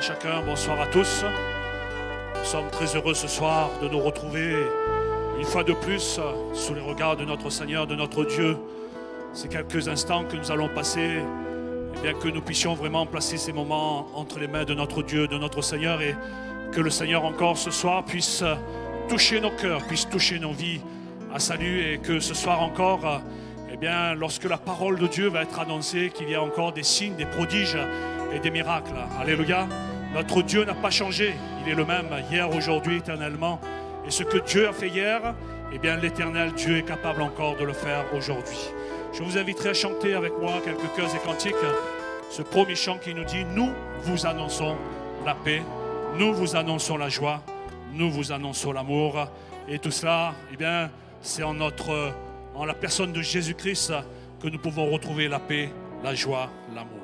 chacun, bonsoir à tous. Nous sommes très heureux ce soir de nous retrouver une fois de plus sous les regards de notre Seigneur, de notre Dieu. Ces quelques instants que nous allons passer, et bien que nous puissions vraiment placer ces moments entre les mains de notre Dieu, de notre Seigneur, et que le Seigneur encore ce soir puisse toucher nos cœurs, puisse toucher nos vies à salut, et que ce soir encore, eh bien, lorsque la parole de Dieu va être annoncée, qu'il y a encore des signes, des prodiges et des miracles. Alléluia. Notre Dieu n'a pas changé. Il est le même hier, aujourd'hui, éternellement. Et ce que Dieu a fait hier, eh bien, l'éternel Dieu est capable encore de le faire aujourd'hui. Je vous inviterai à chanter avec moi quelques chœurs et cantiques. Ce premier chant qui nous dit « Nous vous annonçons la paix, nous vous annonçons la joie, nous vous annonçons l'amour. » Et tout cela, eh bien, c'est en la personne de Jésus-Christ que nous pouvons retrouver la paix, la joie, l'amour.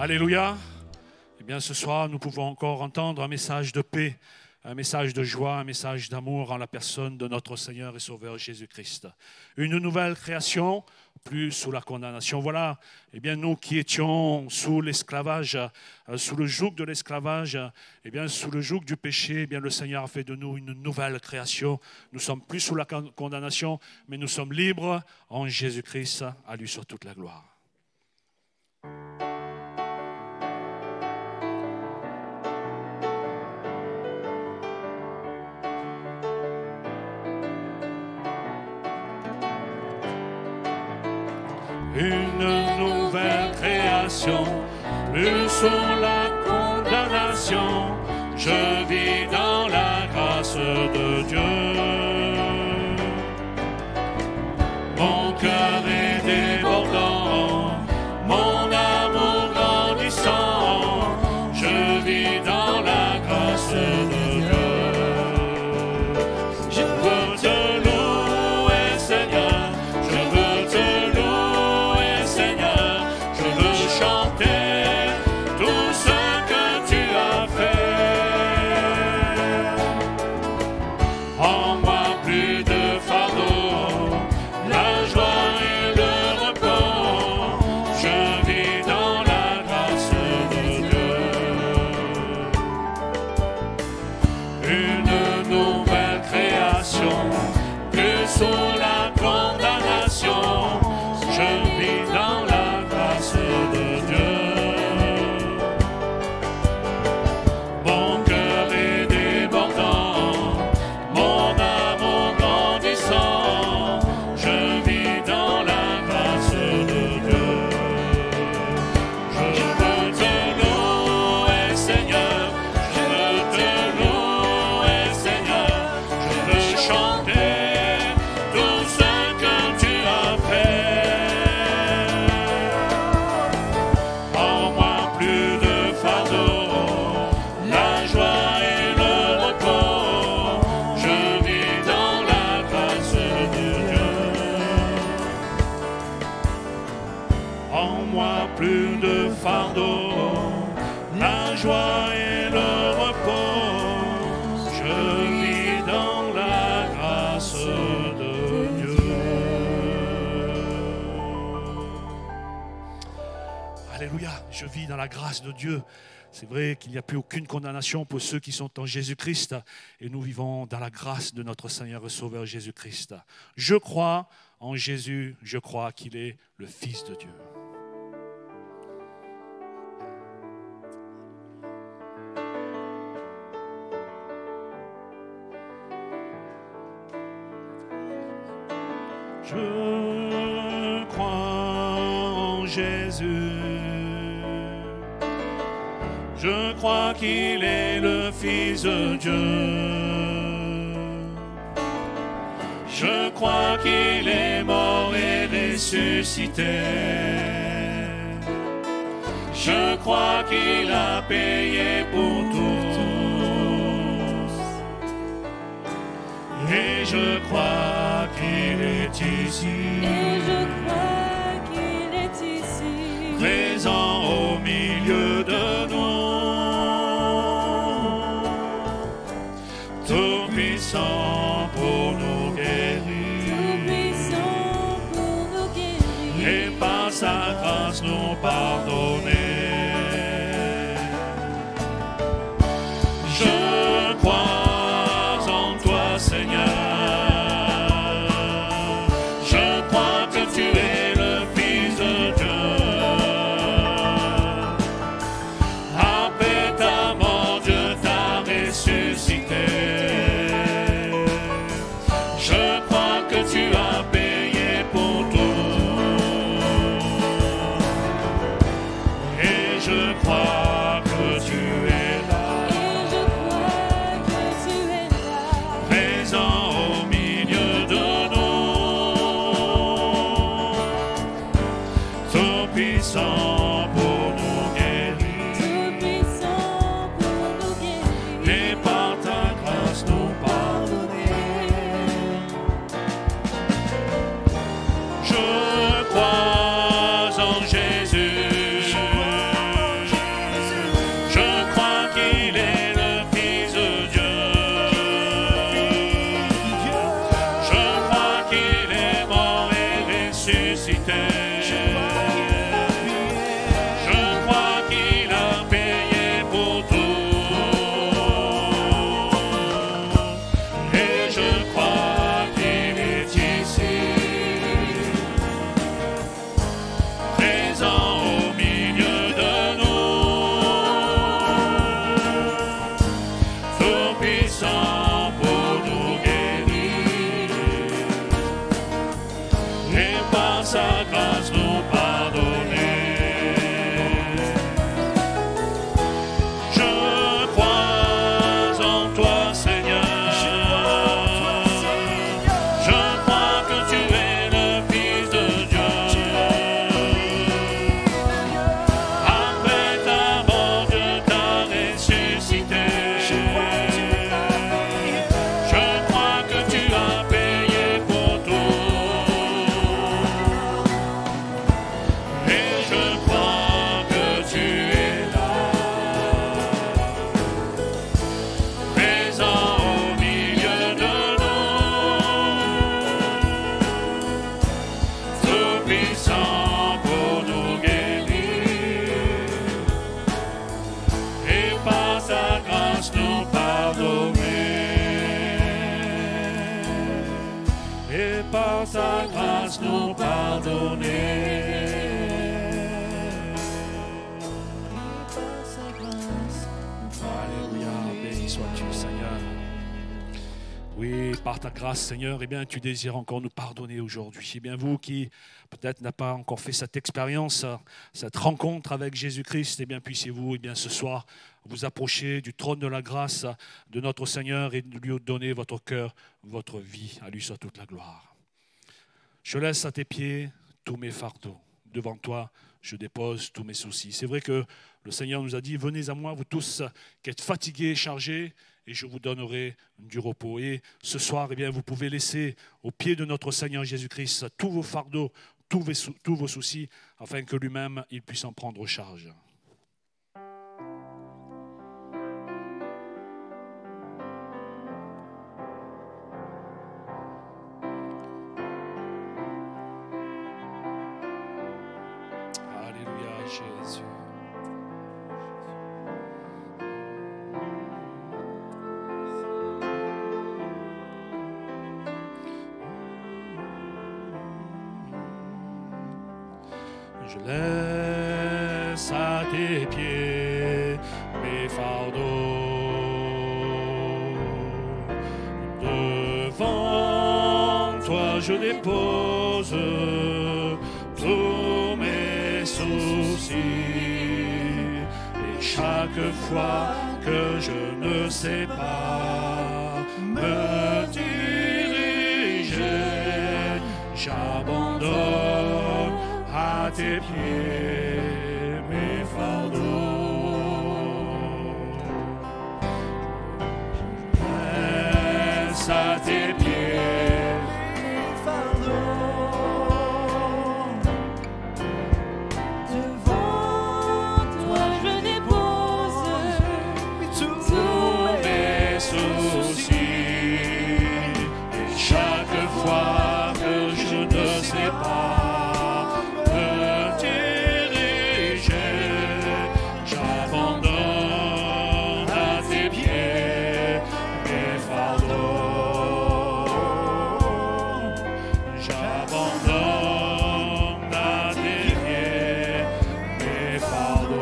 Alléluia. Eh bien, ce soir, nous pouvons encore entendre un message de paix, un message de joie, un message d'amour en la personne de notre Seigneur et Sauveur Jésus-Christ. Une nouvelle création, plus sous la condamnation. Voilà, eh bien, nous qui étions sous l'esclavage, sous le joug de l'esclavage, eh bien, sous le joug du péché, eh bien, le Seigneur a fait de nous une nouvelle création. Nous sommes plus sous la condamnation, mais nous sommes libres en Jésus-Christ. À lui soit toute la gloire. Une nouvelle création, plus sous la condamnation, je vis dans la grâce de Dieu. Mon cœur est débordant, mon amour grandissant, je vis dans la grâce de Dieu. Je veux te louer, Seigneur, je veux te louer, Seigneur, je veux chanter tout ce que tu as fait. En moi plus de fardeau, la joie et le repos, je vis dans la grâce de Dieu. Une nouvelle création, plus sous la condamnation, je vis dans la grâce de Dieu. je vis dans la grâce de Dieu. C'est vrai qu'il n'y a plus aucune condamnation pour ceux qui sont en Jésus-Christ et nous vivons dans la grâce de notre Seigneur et Sauveur Jésus-Christ. Je crois en Jésus, je crois qu'il est le Fils de Dieu. Je crois en Jésus. Je crois qu'il est le Fils de Dieu. Je crois qu'il est mort et ressuscité. Je crois qu'il a payé pour tous. Et je crois qu'il est ici. Et je crois qu'il est ici. Présent au milieu de nous. Tout-puissant pour nous guérir. Tout-puissant pour nous guérir. Et par sa grâce nous pardonner. Je crois en toi, Seigneur. Je crois que tu es le Fils de Dieu. Après ta mort, Dieu t'a ressuscité. Je crois que tu as payé pour tout. Et je crois que tu es là. Et je crois que tu es là. Présent au milieu de nous. Tout-puissant pour nous guérir. Tout-puissant pour nous guérir. Et par ta grâce nous pardonner. Je crois en Jésus. Je crois qu'il est le Fils de Dieu. Je crois qu'il est mort et ressuscité. Je crois qu'il a payé pour tout. Et je crois qu'il est ici. Présent au milieu de nous. Tout-puissant pour nous guérir. Et par sa grâce nous pardonner. Je crois en toi, Seigneur. Je crois que tu es le Fils de Dieu. Après ta mort, Dieu t'a ressuscité. Je crois que tu as payé pour tout. Et je crois que tu es là. Présent au milieu de nous. Tout-puissant pour nous guérir. Et par sa grâce nous pardonner. Et par sa grâce nous pardonner. Par sa grâce. Alléluia, béni sois-tu, Seigneur. Oui, par ta grâce, Seigneur, eh bien, tu désires encore nous pardonner aujourd'hui. Eh bien, vous qui peut-être n'avez pas encore fait cette expérience, cette rencontre avec Jésus-Christ, eh bien, puissiez-vous, eh bien, ce soir, vous approcher du trône de la grâce de notre Seigneur et de lui donner votre cœur, votre vie. À lui soit toute la gloire. Je laisse à tes pieds tous mes fardeaux. Devant toi, je dépose tous mes soucis. C'est vrai que le Seigneur nous a dit, venez à moi, vous tous qui êtes fatigués et chargés, et je vous donnerai du repos. Et ce soir, eh bien, vous pouvez laisser au pied de notre Seigneur Jésus-Christ tous vos fardeaux, tous vos soucis, afin que lui-même, il puisse en prendre charge. Alléluia, Jésus. Je laisse à tes pieds mes fardeaux. Devant toi je dépose tous mes soucis. Et chaque fois que je ne sais pas me diriger, j'abandonne à tes pieds mes fardeaux. Laisse à tes pieds mes fardeaux. Devant toi je dépose tous mes soucis. Et chaque fois que je ne sais pas me diriger, j'abandonne à tes pieds mes fardeaux. J'abandonne à tes pieds mes fardeaux.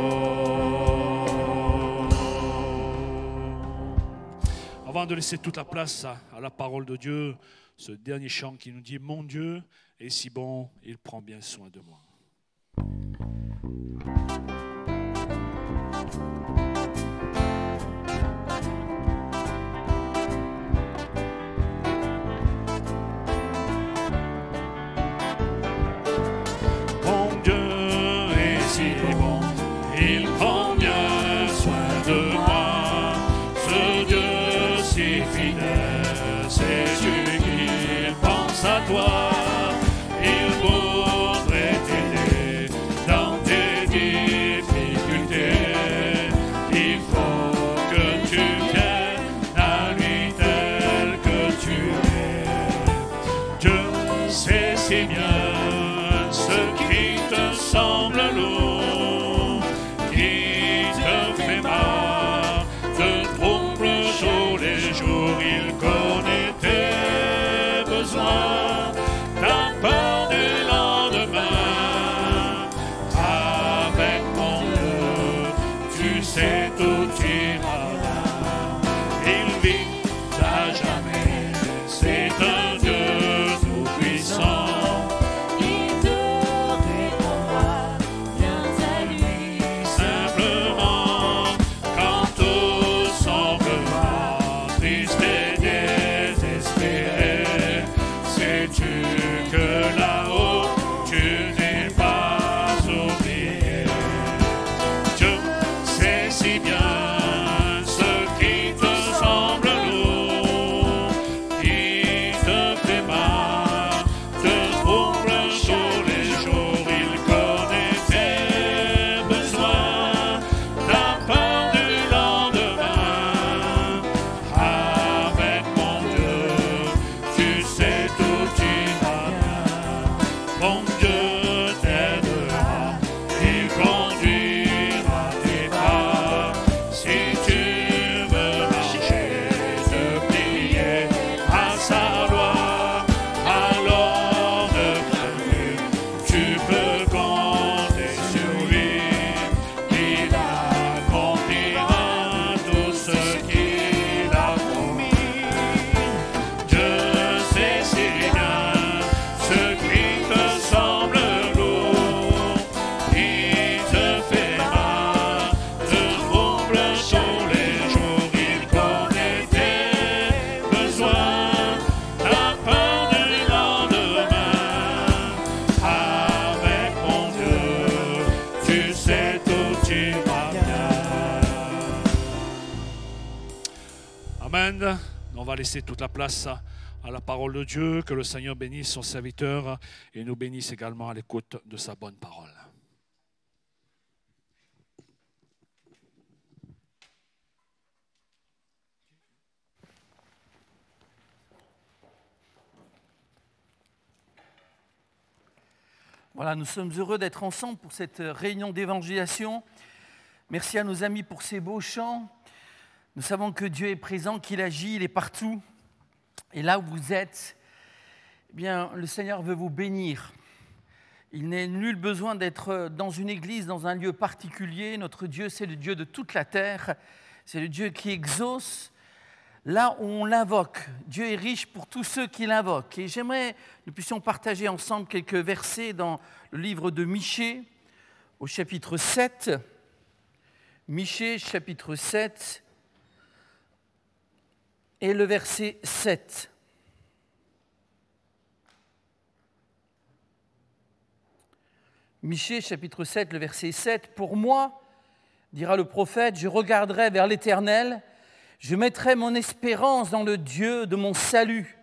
Avant de laisser toute la place à la parole de Dieu, ce dernier chant qui nous dit « Mon Dieu est si bon, il prend bien soin de moi ». Mon Dieu est si bon, il prend bien soin de moi. Ce Dieu si fidèle, c'est celui qui pense à toi. Il voudrait t'aider dans tes difficultés. Il faut que tu viennes à lui tel que tu es. Dieu sait si bien ce qui te semble lourd, qui te fait mal, te trouble tous les jours. Il connaît tes besoins, ta peur du lendemain. Avec mon Dieu, tu sais tout ira bien. Il vit à jamais, c'est un Dieu tout-puissant. Il te répondra bien à lui. Simplement, quand tout semblera triste et désespéré, sais-tu que là-haut, tu n'es pas oublié. Dieu sait si bien ce qui te semble lourd, qui te fait mal, te trouble tous les jours. Il connaît tes besoins, ta peur du lendemain. Avec mon Dieu, tu sais tout ira bien. Mon Dieu t'aidera, il conduira tes pas. Si tu veux marcher, te plier à sa loi, alors ne crains plus, tu peux compter sur lui. Il accomplira tout ce qu'il a promis. Dieu sait si bien ce qui te semble lourd, qui te fait mal, te trouble tous les jours. Il connaît tes besoins, ta peur du lendemain. Avec mon Dieu, tu sais tout ira bien. Amen. On va laisser toute la place à la parole de Dieu. Que le Seigneur bénisse son serviteur et nous bénisse également à l'écoute de sa bonne parole. Voilà, nous sommes heureux d'être ensemble pour cette réunion d'évangélisation. Merci à nos amis pour ces beaux chants. Nous savons que Dieu est présent, qu'il agit, il est partout. Et là où vous êtes, eh bien, le Seigneur veut vous bénir. Il n'est nul besoin d'être dans une église, dans un lieu particulier. Notre Dieu, c'est le Dieu de toute la terre. C'est le Dieu qui exauce là où on l'invoque. Dieu est riche pour tous ceux qui l'invoquent. Et j'aimerais que nous puissions partager ensemble quelques versets dans le livre de Michée, au chapitre 7. Michée, chapitre 7, et le verset 7. Michée, chapitre 7, le verset 7. « Pour moi, dira le prophète, je regarderai vers l'Éternel, je mettrai mon espérance dans le Dieu de mon salut.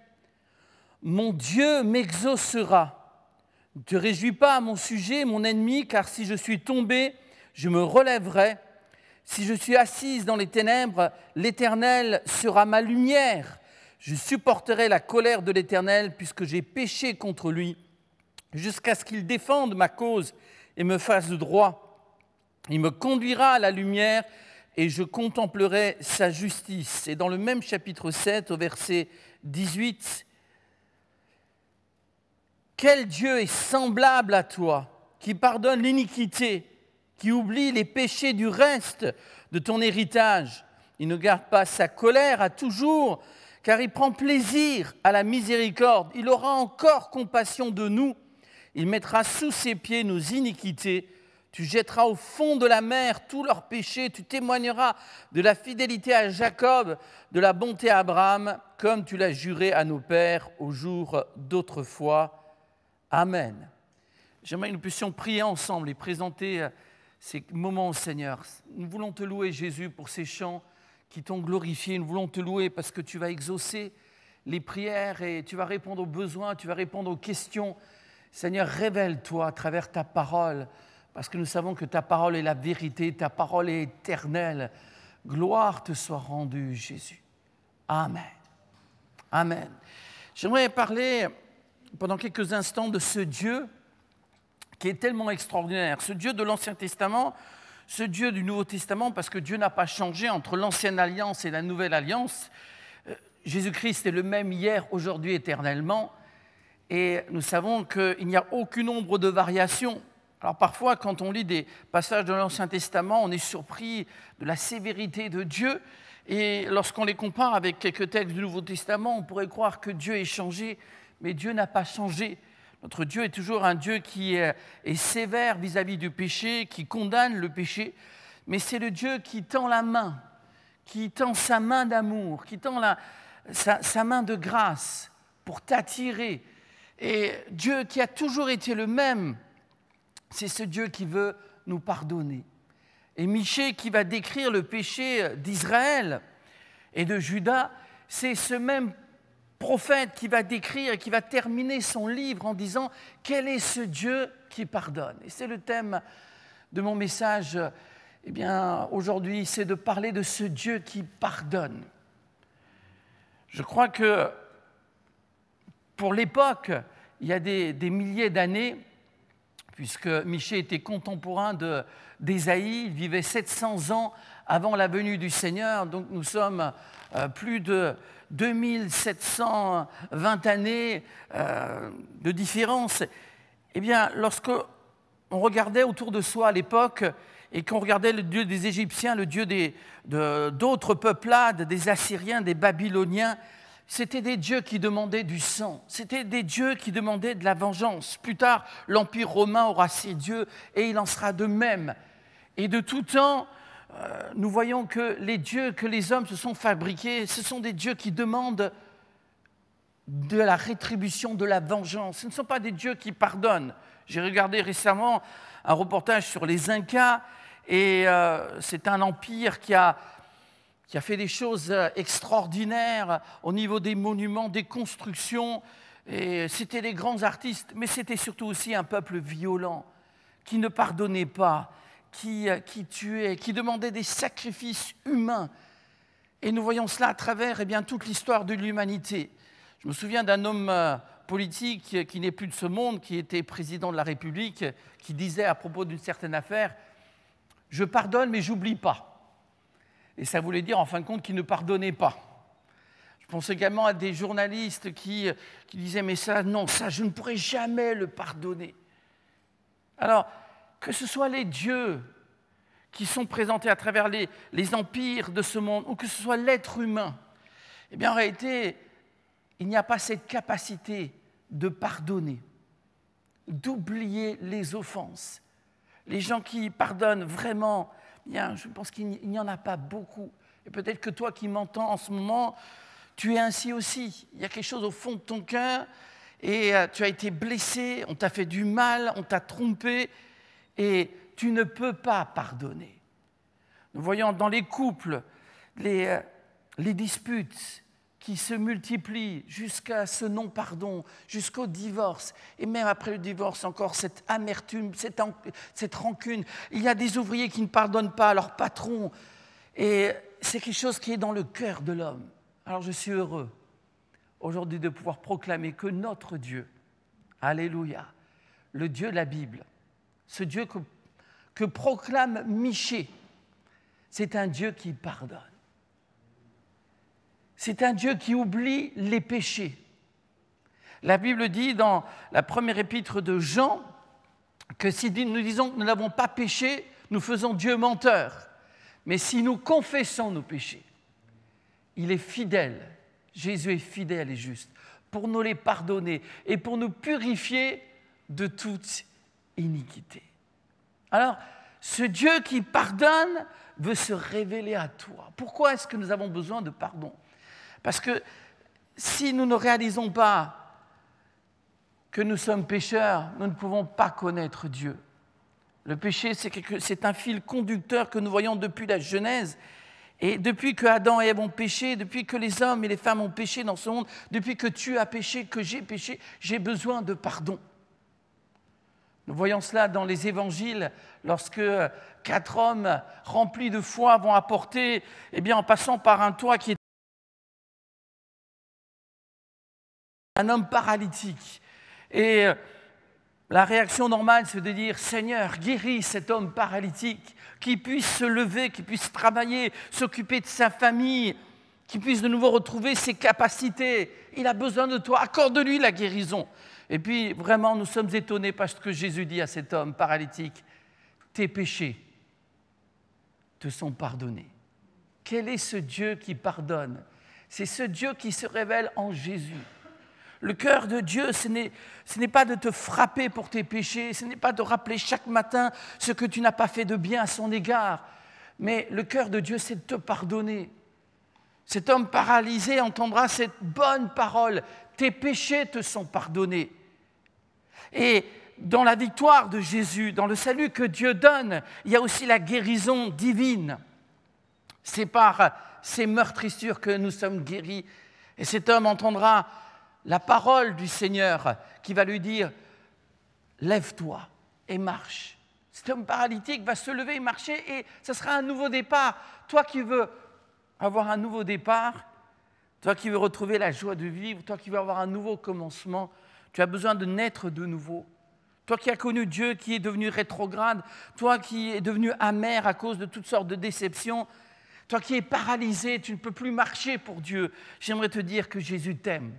Mon Dieu m'exaucera. Ne te réjouis pas à mon sujet, mon ennemi, car si je suis tombé, je me relèverai. Si je suis assise dans les ténèbres, l'Éternel sera ma lumière. Je supporterai la colère de l'Éternel, puisque j'ai péché contre lui, jusqu'à ce qu'il défende ma cause et me fasse droit. Il me conduira à la lumière et je contemplerai sa justice. » Et dans le même chapitre 7, au verset 18, « Quel Dieu est semblable à toi, qui pardonne l'iniquité, qui oublie les péchés du reste de ton héritage. Il ne garde pas sa colère à toujours, car il prend plaisir à la miséricorde. Il aura encore compassion de nous. Il mettra sous ses pieds nos iniquités. Tu jetteras au fond de la mer tous leurs péchés. Tu témoigneras de la fidélité à Jacob, de la bonté à Abraham, comme tu l'as juré à nos pères au jour d'autrefois. Amen. » J'aimerais que nous puissions prier ensemble et présenter ces moments au Seigneur. Nous voulons te louer, Jésus, pour ces chants qui t'ont glorifié. Nous voulons te louer parce que tu vas exaucer les prières et tu vas répondre aux besoins, tu vas répondre aux questions. Seigneur, révèle-toi à travers ta parole, parce que nous savons que ta parole est la vérité, ta parole est éternelle. Gloire te soit rendue, Jésus. Amen. Amen. J'aimerais parler pendant quelques instants de ce Dieu qui est tellement extraordinaire, ce Dieu de l'Ancien Testament, ce Dieu du Nouveau Testament, parce que Dieu n'a pas changé entre l'Ancienne Alliance et la Nouvelle Alliance. Jésus-Christ est le même hier, aujourd'hui, éternellement. Et nous savons qu'il n'y a aucune ombre de variation. Alors parfois, quand on lit des passages de l'Ancien Testament, on est surpris de la sévérité de Dieu. Et lorsqu'on les compare avec quelques textes du Nouveau Testament, on pourrait croire que Dieu ait changé, mais Dieu n'a pas changé. Notre Dieu est toujours un Dieu qui est sévère vis-à-vis du péché, qui condamne le péché, mais c'est le Dieu qui tend la main, qui tend sa main d'amour, qui tend sa main de grâce pour t'attirer. Et Dieu qui a toujours été le même, c'est ce Dieu qui veut nous pardonner. Et Michée qui va décrire le péché d'Israël et de Juda, c'est ce même prophète qui va décrire et qui va terminer son livre en disant « Quel est ce Dieu qui pardonne ?» Et c'est le thème de mon message aujourd'hui, c'est de parler de ce Dieu qui pardonne. Je crois que pour l'époque, il y a des milliers d'années, puisque Michée était contemporain d'Ésaïe, il vivait 700 ans avant la venue du Seigneur, donc nous sommes plus de 2720 années de différence. Eh bien, lorsqu'on regardait autour de soi à l'époque et qu'on regardait le Dieu des Égyptiens, le Dieu d'autres peuplades, des Assyriens, des Babyloniens, c'était des dieux qui demandaient du sang, c'était des dieux qui demandaient de la vengeance. Plus tard, l'Empire romain aura ses dieux et il en sera de même. Et de tout temps, nous voyons que les dieux que les hommes se sont fabriqués, ce sont des dieux qui demandent de la rétribution, de la vengeance. Ce ne sont pas des dieux qui pardonnent. J'ai regardé récemment un reportage sur les Incas et c'est un empire qui a fait des choses extraordinaires au niveau des monuments, des constructions. Et c'était des grands artistes, mais c'était surtout aussi un peuple violent qui ne pardonnait pas, qui tuait, qui demandait des sacrifices humains. Et nous voyons cela à travers toute l'histoire de l'humanité. Je me souviens d'un homme politique qui n'est plus de ce monde, qui était président de la République, qui disait à propos d'une certaine affaire « Je pardonne, mais j'oublie pas ». Et ça voulait dire, en fin de compte, qu'il ne pardonnait pas. Je pense également à des journalistes qui disaient « Mais ça, non, ça, je ne pourrai jamais le pardonner ». Alors, que ce soit les dieux qui sont présentés à travers les empires de ce monde, ou que ce soit l'être humain, eh bien, en réalité, il n'y a pas cette capacité de pardonner, d'oublier les offenses. Les gens qui pardonnent vraiment, bien, je pense qu'il n'y en a pas beaucoup. Et peut-être que toi qui m'entends en ce moment, tu es ainsi aussi. Il y a quelque chose au fond de ton cœur et tu as été blessé, on t'a fait du mal, on t'a trompé et tu ne peux pas pardonner. Nous voyons dans les couples les disputes qui se multiplient jusqu'à ce non-pardon, jusqu'au divorce. Et même après le divorce, encore cette amertume, cette rancune. Il y a des ouvriers qui ne pardonnent pas à leur patron. Et c'est quelque chose qui est dans le cœur de l'homme. Alors je suis heureux aujourd'hui de pouvoir proclamer que notre Dieu, alléluia, le Dieu de la Bible, ce Dieu que proclame Michée, c'est un Dieu qui pardonne. C'est un Dieu qui oublie les péchés. La Bible dit dans la première épître de Jean que si nous disons que nous n'avons pas péché, nous faisons Dieu menteur. Mais si nous confessons nos péchés, il est fidèle, Jésus est fidèle et juste, pour nous les pardonner et pour nous purifier de toute iniquité. Alors, ce Dieu qui pardonne veut se révéler à toi. Pourquoi est-ce que nous avons besoin de pardon ? Parce que si nous ne réalisons pas que nous sommes pécheurs, nous ne pouvons pas connaître Dieu. Le péché, c'est un fil conducteur que nous voyons depuis la Genèse. Et depuis que Adam et Ève ont péché, depuis que les hommes et les femmes ont péché dans ce monde, depuis que tu as péché, que j'ai péché, j'ai besoin de pardon. Nous voyons cela dans les évangiles, lorsque 4 hommes remplis de foi vont apporter, en passant par un toit qui est un homme paralytique. Et la réaction normale, c'est de dire « Seigneur, guéris cet homme paralytique, qu'il puisse se lever, qu'il puisse travailler, s'occuper de sa famille, qu'il puisse de nouveau retrouver ses capacités. Il a besoin de toi, accorde-lui la guérison. » Et puis, vraiment, nous sommes étonnés parce que Jésus dit à cet homme paralytique « Tes péchés te sont pardonnés. » Quel est ce Dieu qui pardonne ? C'est ce Dieu qui se révèle en Jésus. Le cœur de Dieu, ce n'est pas de te frapper pour tes péchés, ce n'est pas de rappeler chaque matin ce que tu n'as pas fait de bien à son égard, mais le cœur de Dieu, c'est de te pardonner. Cet homme paralysé entendra cette bonne parole, tes péchés te sont pardonnés. Et dans la victoire de Jésus, dans le salut que Dieu donne, il y a aussi la guérison divine. C'est par ces meurtrissures que nous sommes guéris. Et cet homme entendra la parole du Seigneur qui va lui dire « Lève-toi et marche ». Cet homme paralytique va se lever et marcher et ce sera un nouveau départ. Toi qui veux avoir un nouveau départ, toi qui veux retrouver la joie de vivre, toi qui veux avoir un nouveau commencement, tu as besoin de naître de nouveau. Toi qui as connu Dieu, qui est devenu rétrograde, toi qui es devenu amer à cause de toutes sortes de déceptions, toi qui es paralysé, tu ne peux plus marcher pour Dieu. J'aimerais te dire que Jésus t'aime.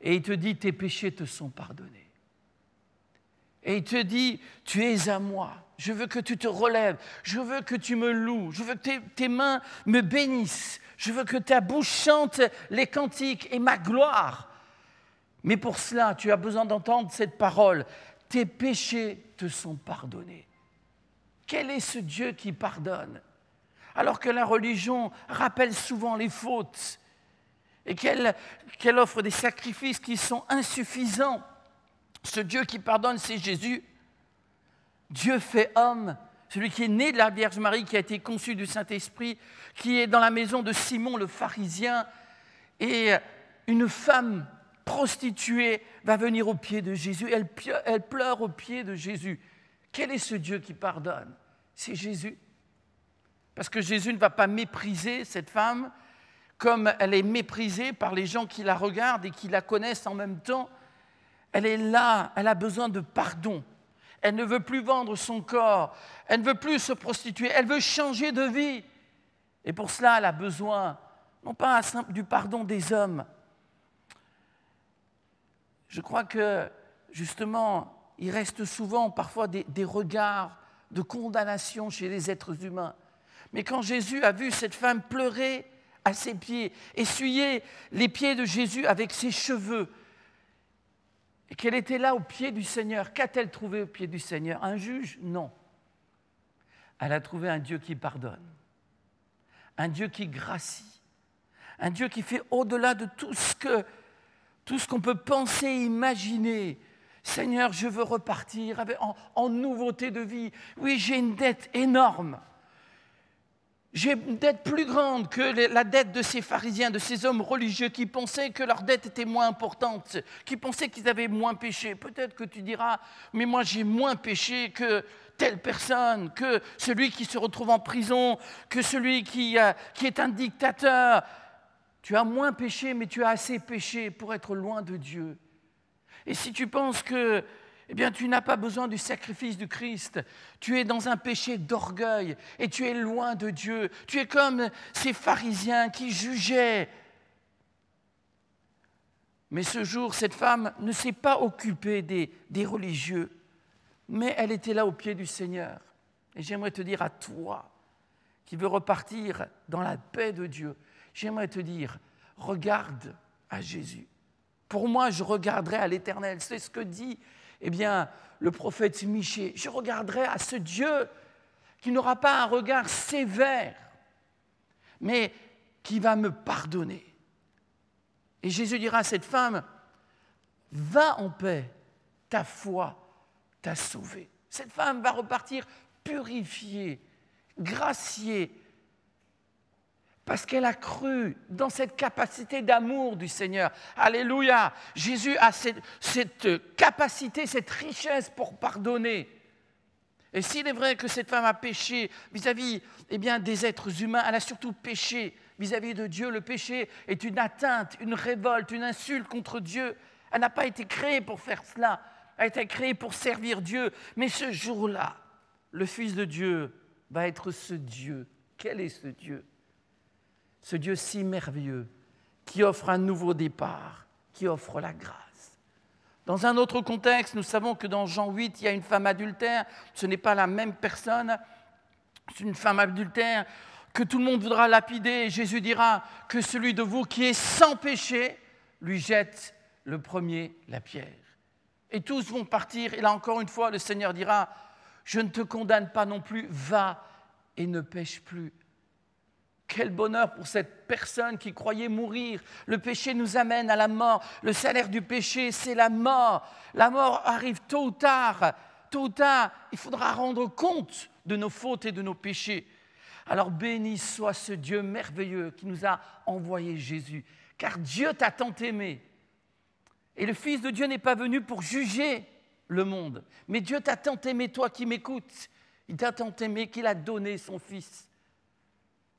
Et il te dit, tes péchés te sont pardonnés. Et il te dit, tu es à moi. Je veux que tu te relèves. Je veux que tu me loues. Je veux que tes mains me bénissent. Je veux que ta bouche chante les cantiques et ma gloire. Mais pour cela, tu as besoin d'entendre cette parole. Tes péchés te sont pardonnés. Quel est ce Dieu qui pardonne ? Alors que la religion rappelle souvent les fautes et qu'elle offre des sacrifices qui sont insuffisants. Ce Dieu qui pardonne, c'est Jésus. Dieu fait homme, celui qui est né de la Vierge Marie, qui a été conçu du Saint-Esprit, qui est dans la maison de Simon le pharisien. Et une femme prostituée va venir aux pieds de Jésus. Elle pleure aux pieds de Jésus. Quel est ce Dieu qui pardonne ? C'est Jésus. Parce que Jésus ne va pas mépriser cette femme comme elle est méprisée par les gens qui la regardent et qui la connaissent en même temps. Elle est là, elle a besoin de pardon. Elle ne veut plus vendre son corps, elle ne veut plus se prostituer, elle veut changer de vie. Et pour cela, elle a besoin, non pas du pardon des hommes. Je crois que, justement, il reste souvent parfois des regards de condamnation chez les êtres humains. Mais quand Jésus a vu cette femme pleurer à ses pieds, essuyer les pieds de Jésus avec ses cheveux, et qu'elle était là au pied du Seigneur, qu'a-t-elle trouvé au pied du Seigneur? Un juge? Non. Elle a trouvé un Dieu qui pardonne, un Dieu qui gracie, un Dieu qui fait au-delà de tout ce qu'on peut penser et imaginer. Seigneur, je veux repartir en nouveauté de vie. Oui, j'ai une dette énorme. J'ai une dette plus grande que la dette de ces pharisiens, de ces hommes religieux qui pensaient que leur dette était moins importante, qui pensaient qu'ils avaient moins péché. Peut-être que tu diras, mais moi j'ai moins péché que telle personne, que celui qui se retrouve en prison, que celui qui est un dictateur. Tu as moins péché, mais tu as assez péché pour être loin de Dieu. Et si tu penses que tu n'as pas besoin du sacrifice du Christ, tu es dans un péché d'orgueil et tu es loin de Dieu. Tu es comme ces pharisiens qui jugeaient. Mais ce jour, cette femme ne s'est pas occupée des religieux, mais elle était là au pied du Seigneur. Et j'aimerais te dire à toi, qui veux repartir dans la paix de Dieu, j'aimerais te dire, regarde à Jésus. Pour moi, je regarderai à l'Éternel. C'est ce que dit le prophète Michée. Je regarderai à ce Dieu qui n'aura pas un regard sévère, mais qui va me pardonner. Et Jésus dira à cette femme, va en paix, ta foi t'a sauvée. Cette femme va repartir purifiée, graciée, parce qu'elle a cru dans cette capacité d'amour du Seigneur. Alléluia! Jésus a cette capacité, cette richesse pour pardonner. Et s'il est vrai que cette femme a péché vis-à-vis des êtres humains, elle a surtout péché vis-à-vis de Dieu. Le péché est une atteinte, une révolte, une insulte contre Dieu. Elle n'a pas été créée pour faire cela. Elle a été créée pour servir Dieu. Mais ce jour-là, le Fils de Dieu va être ce Dieu. Quel est ce Dieu? Ce Dieu si merveilleux, qui offre un nouveau départ, qui offre la grâce. Dans un autre contexte, nous savons que dans Jean 8, il y a une femme adultère. Ce n'est pas la même personne. C'est une femme adultère que tout le monde voudra lapider. Et Jésus dira que celui de vous qui est sans péché, lui jette le premier la pierre. Et tous vont partir. Et là encore une fois, le Seigneur dira, je ne te condamne pas non plus, va et ne pêche plus. Quel bonheur pour cette personne qui croyait mourir. Le péché nous amène à la mort. Le salaire du péché, c'est la mort. La mort arrive tôt ou tard. Tôt ou tard, il faudra rendre compte de nos fautes et de nos péchés. Alors béni soit ce Dieu merveilleux qui nous a envoyé Jésus. Car Dieu t'a tant aimé. Et le Fils de Dieu n'est pas venu pour juger le monde. Mais Dieu t'a tant aimé, toi qui m'écoutes. Il t'a tant aimé qu'il a donné son Fils.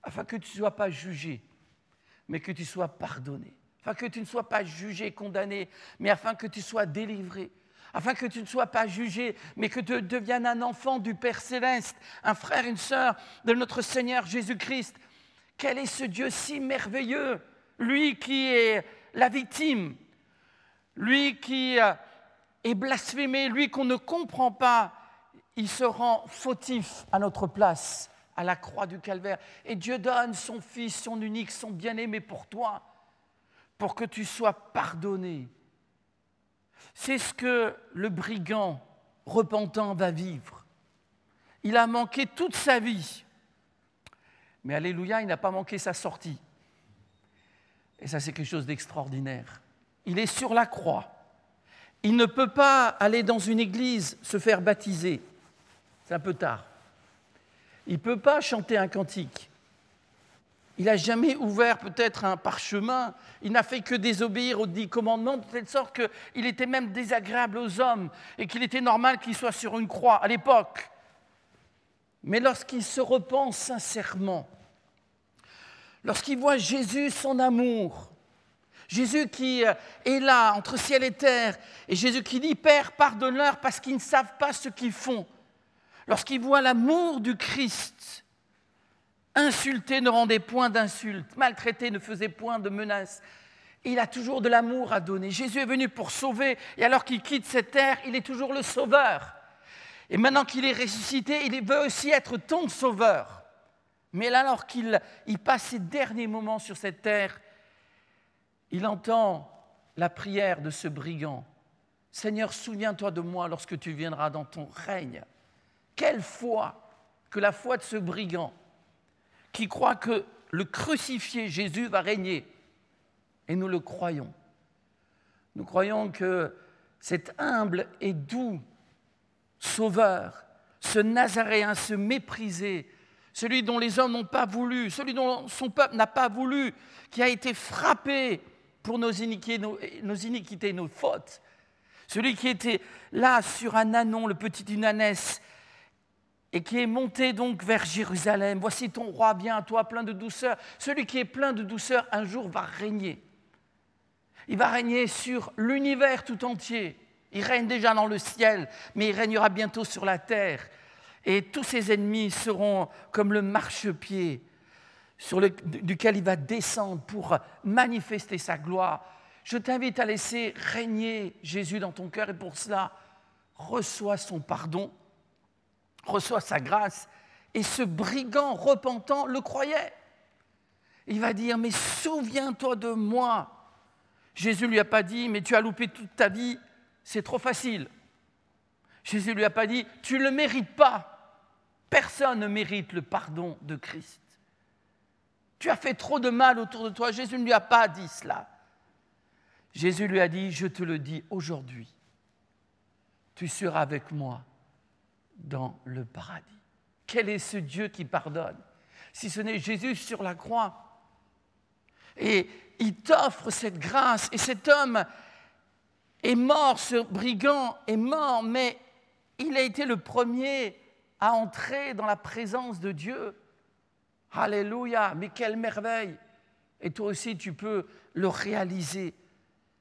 Afin que tu ne sois pas jugé, mais que tu sois pardonné. Afin que tu ne sois pas jugé, condamné, mais afin que tu sois délivré. Afin que tu ne sois pas jugé, mais que tu deviennes un enfant du Père Céleste, un frère, une sœur de notre Seigneur Jésus-Christ. Quel est ce Dieu si merveilleux, lui qui est la victime, lui qui est blasphémé, lui qu'on ne comprend pas, il se rend fautif à notre place. À la croix du Calvaire. Et Dieu donne son Fils, son unique, son bien-aimé pour toi, pour que tu sois pardonné. C'est ce que le brigand repentant va vivre. Il a manqué toute sa vie. Mais alléluia, il n'a pas manqué sa sortie. Et ça, c'est quelque chose d'extraordinaire. Il est sur la croix. Il ne peut pas aller dans une église se faire baptiser. C'est un peu tard. Il ne peut pas chanter un cantique. Il n'a jamais ouvert peut-être un parchemin. Il n'a fait que désobéir aux 10 commandements, de telle sorte qu'il était même désagréable aux hommes et qu'il était normal qu'il soit sur une croix à l'époque. Mais lorsqu'il se repent sincèrement, lorsqu'il voit Jésus, son amour, Jésus qui est là entre ciel et terre, et Jésus qui dit « Père, pardonne-leur parce qu'ils ne savent pas ce qu'ils font », lorsqu'il voit l'amour du Christ, insulté ne rendait point d'insulte, maltraité ne faisait point de menace, Et il a toujours de l'amour à donner. Jésus est venu pour sauver. Et alors qu'il quitte cette terre, il est toujours le sauveur. Et maintenant qu'il est ressuscité, il veut aussi être ton sauveur. Mais là, alors qu'il passe ses derniers moments sur cette terre, il entend la prière de ce brigand. Seigneur, souviens-toi de moi lorsque tu viendras dans ton règne. Quelle foi que la foi de ce brigand qui croit que le crucifié Jésus va régner. Et nous le croyons. Nous croyons que cet humble et doux Sauveur, ce Nazaréen, ce méprisé, celui dont les hommes n'ont pas voulu, celui dont son peuple n'a pas voulu, qui a été frappé pour nos iniquités, nos fautes, celui qui était là sur un ânon, le petit d'une ânesse, et qui est monté donc vers Jérusalem. Voici ton roi, viens à toi, plein de douceur. Celui qui est plein de douceur, un jour va régner. Il va régner sur l'univers tout entier. Il règne déjà dans le ciel, mais il régnera bientôt sur la terre. Et tous ses ennemis seront comme le marchepied duquel il va descendre pour manifester sa gloire. Je t'invite à laisser régner Jésus dans ton cœur et pour cela, reçois son pardon, reçois sa grâce. Et ce brigand repentant le croyait. Il va dire, mais souviens-toi de moi. Jésus ne lui a pas dit, mais tu as loupé toute ta vie, c'est trop facile. Jésus ne lui a pas dit, tu ne le mérites pas. Personne ne mérite le pardon de Christ. Tu as fait trop de mal autour de toi. Jésus ne lui a pas dit cela. Jésus lui a dit, je te le dis aujourd'hui, tu seras avec moi dans le paradis. Quel est ce Dieu qui pardonne? Si ce n'est Jésus sur la croix. Et il t'offre cette grâce. Et cet homme est mort, ce brigand est mort, mais il a été le premier à entrer dans la présence de Dieu. Alléluia, mais quelle merveille! Et toi aussi, tu peux le réaliser.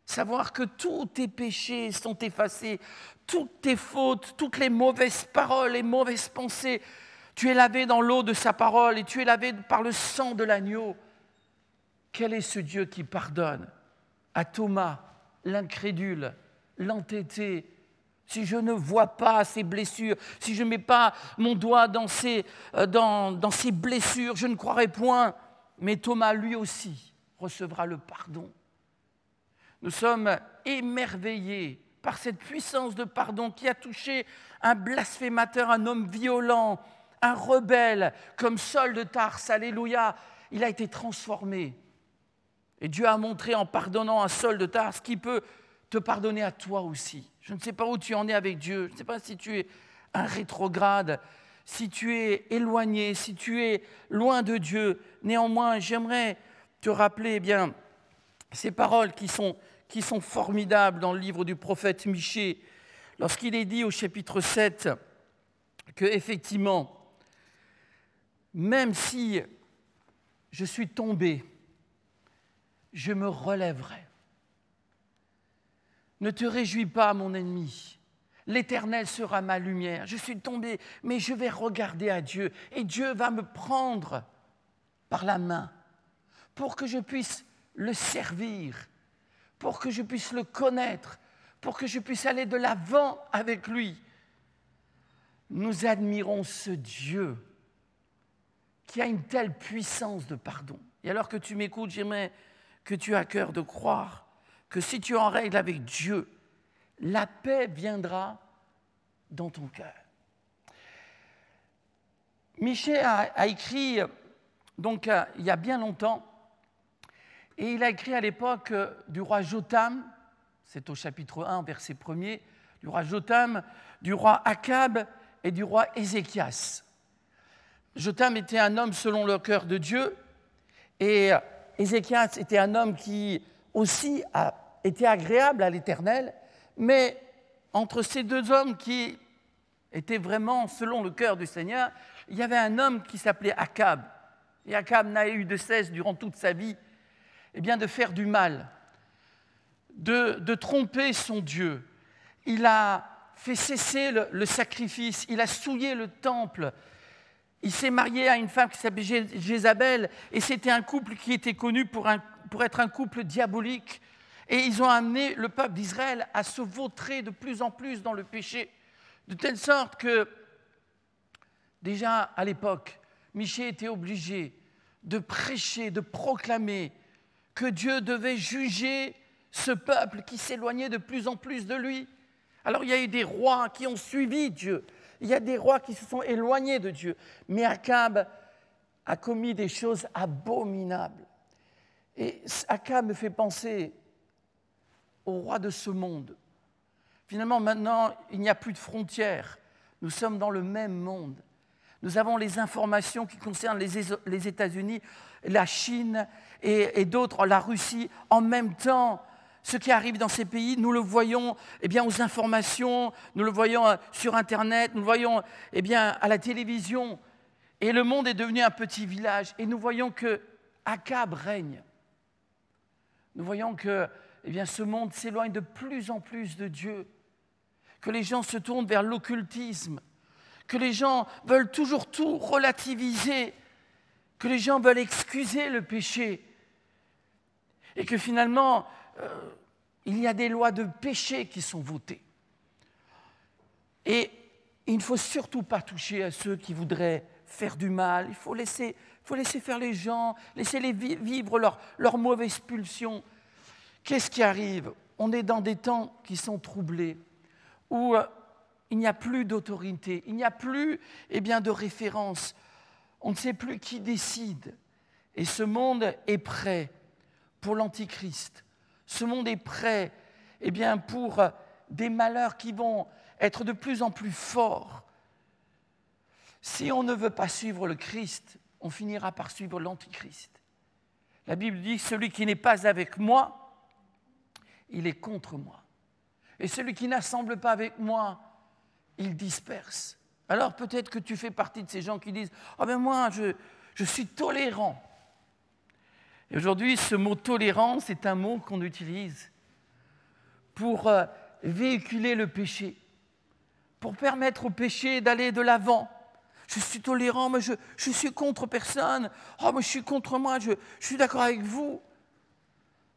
Savoir que tous tes péchés sont effacés, toutes tes fautes, toutes les mauvaises paroles, les mauvaises pensées. Tu es lavé dans l'eau de sa parole et tu es lavé par le sang de l'agneau. Quel est ce Dieu qui pardonne? À Thomas, l'incrédule, l'entêté, si je ne vois pas ces blessures, si je ne mets pas mon doigt dans ces blessures, je ne croirai point. Mais Thomas, lui aussi, recevra le pardon. Nous sommes émerveillés par cette puissance de pardon qui a touché un blasphémateur, un homme violent, un rebelle, comme Saul de Tarse. Alléluia, il a été transformé. Et Dieu a montré en pardonnant à Saul de Tarse qu'il peut te pardonner à toi aussi. Je ne sais pas où tu en es avec Dieu. Je ne sais pas si tu es un rétrograde, si tu es éloigné, si tu es loin de Dieu. Néanmoins, j'aimerais te rappeler ces paroles qui sont formidables dans le livre du prophète Michée, lorsqu'il est dit au chapitre 7 que, effectivement, même si je suis tombé, je me relèverai. Ne te réjouis pas, mon ennemi. L'Éternel sera ma lumière. Je suis tombé, mais je vais regarder à Dieu. Et Dieu va me prendre par la main pour que je puisse le servir, pour que je puisse le connaître, pour que je puisse aller de l'avant avec lui. Nous admirons ce Dieu qui a une telle puissance de pardon. Et alors que tu m'écoutes, j'aimerais que tu aies à cœur de croire que si tu es en règle avec Dieu, la paix viendra dans ton cœur. Michée a écrit, donc il y a bien longtemps, et il a écrit à l'époque du roi Jotham, c'est au chapitre 1, verset 1er, du roi Jotham, du roi Akab et du roi Ézéchias. Jotham était un homme selon le cœur de Dieu, et Ézéchias était un homme qui aussi était agréable à l'Éternel, mais entre ces deux hommes qui étaient vraiment selon le cœur du Seigneur, il y avait un homme qui s'appelait Akab. Et Akab n'a eu de cesse durant toute sa vie de faire du mal, de tromper son Dieu. Il a fait cesser le sacrifice, il a souillé le temple. Il s'est marié à une femme qui s'appelait Jézabel, et c'était un couple qui était connu pour pour être un couple diabolique. Et ils ont amené le peuple d'Israël à se vautrer de plus en plus dans le péché, de telle sorte que, déjà à l'époque, Michée était obligé de prêcher, de proclamer que Dieu devait juger ce peuple qui s'éloignait de plus en plus de lui. Alors il y a eu des rois qui ont suivi Dieu, il y a des rois qui se sont éloignés de Dieu, mais Akab a commis des choses abominables. Et Akab me fait penser au roi de ce monde. Finalement, maintenant, il n'y a plus de frontières. Nous sommes dans le même monde. Nous avons les informations qui concernent les États-Unis, la Chine et d'autres, la Russie. En même temps, ce qui arrive dans ces pays, nous le voyons aux informations, nous le voyons sur Internet, nous le voyons à la télévision. Et le monde est devenu un petit village. Et nous voyons que Akab règne. Nous voyons que ce monde s'éloigne de plus en plus de Dieu, que les gens se tournent vers l'occultisme, que les gens veulent toujours tout relativiser, que les gens veulent excuser le péché, et que finalement, il y a des lois de péché qui sont votées. Et il ne faut surtout pas toucher à ceux qui voudraient faire du mal, il faut laisser faire les gens, laisser-les vivre leur mauvaise pulsion. Qu'est-ce qui arrive? On est dans des temps qui sont troublés, où il n'y a plus d'autorité, il n'y a plus de référence. On ne sait plus qui décide. Et ce monde est prêt pour l'Antichrist. Ce monde est prêt pour des malheurs qui vont être de plus en plus forts. Si on ne veut pas suivre le Christ, on finira par suivre l'Antichrist. La Bible dit « Celui qui n'est pas avec moi, il est contre moi. Et celui qui n'assemble pas avec moi, il disperse. » Alors peut-être que tu fais partie de ces gens qui disent « Ah ben moi, je suis tolérant. » Et aujourd'hui, ce mot « tolérant », c'est un mot qu'on utilise pour véhiculer le péché, pour permettre au péché d'aller de l'avant. Je suis tolérant, mais je suis contre personne. Oh, mais je suis contre moi, je suis d'accord avec vous.